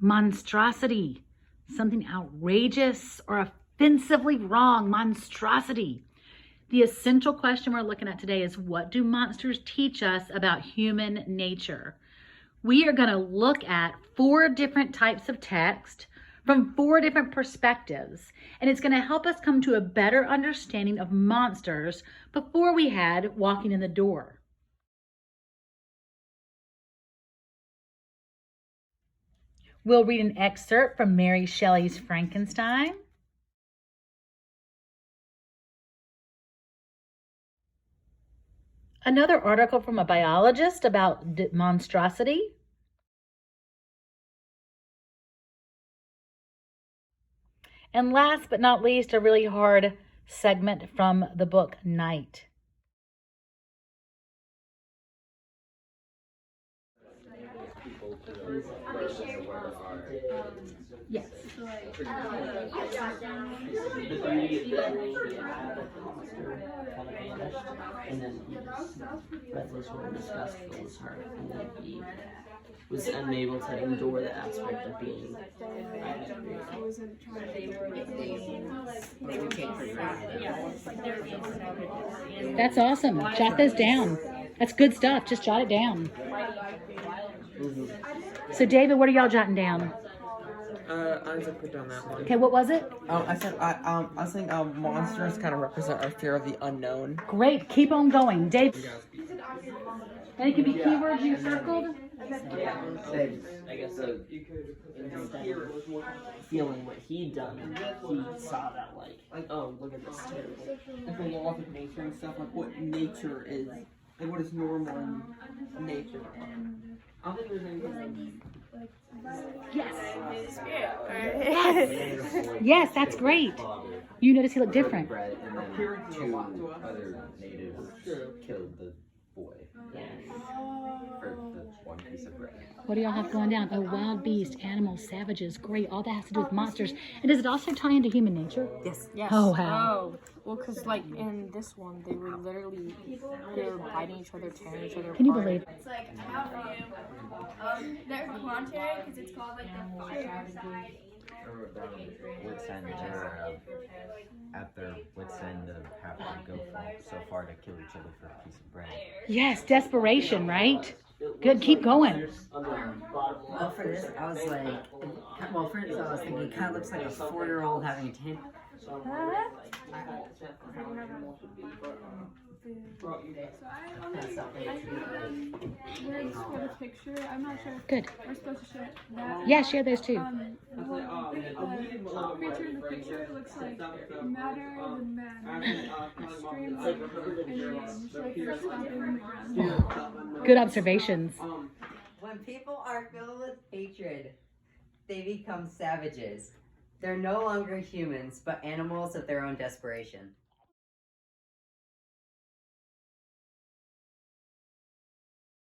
monstrosity, something outrageous or offensively wrong, monstrosity. The essential question we're looking at today is, what do monsters teach us about human nature? We are going to look at 4 different types of text from 4 different perspectives, and it's going to help us come to a better understanding of monsters before we had walking in the door. We'll read an excerpt from Mary Shelley's Frankenstein. Another article from a biologist about monstrosity. And last but not least, a really hard segment from the book Night. Yes. And then Breathless were discussed Phil's heart, and then he was unable to endure the aspect of being. That's awesome. Jot this down. That's good stuff. Just jot it down. So David, what are y'all jotting down? I just put down that one. Okay, what was it? I think monsters kind of represent our fear of the unknown. Great. Keep on going. Dave. And it could be keywords you circled. I guess instead of feeling what he'd done, he saw that like, oh, look at this terrible. Like the laws of nature and stuff, like what nature is, like what is normal in nature. I don't think there's anything. Yes. Yes, that's great. You notice he looked different. Bread, and then 2 other natives killed the boy for the 1 piece of bread. What do y'all have going down? Oh, wild beast, animals, savages. Great. All that has to do with monsters. And does it also tie into human nature? Yes. Yes. Oh, how? Oh, well, because like in this one, they were literally biting each other, tearing each other Can you apart. believe it? It's like how new. They're voluntary because it's called like the Fire Society. Wits end, they're at their wits end of having to go so far to kill each other for a piece of bread. Yes, desperation, right? Good. Keep going. Well, for this, I was like, I was thinking it kind of looks like a 4-year-old having a tantrum. So where's for the picture? I'm not sure if Good. we're supposed to share that. Yeah, share those too. The creature in the picture looks like madder than man. Extremely Indian, just like they're stomping on the ground. Good observations. When people are filled with hatred, they become savages. They're no longer humans, but animals of their own desperation.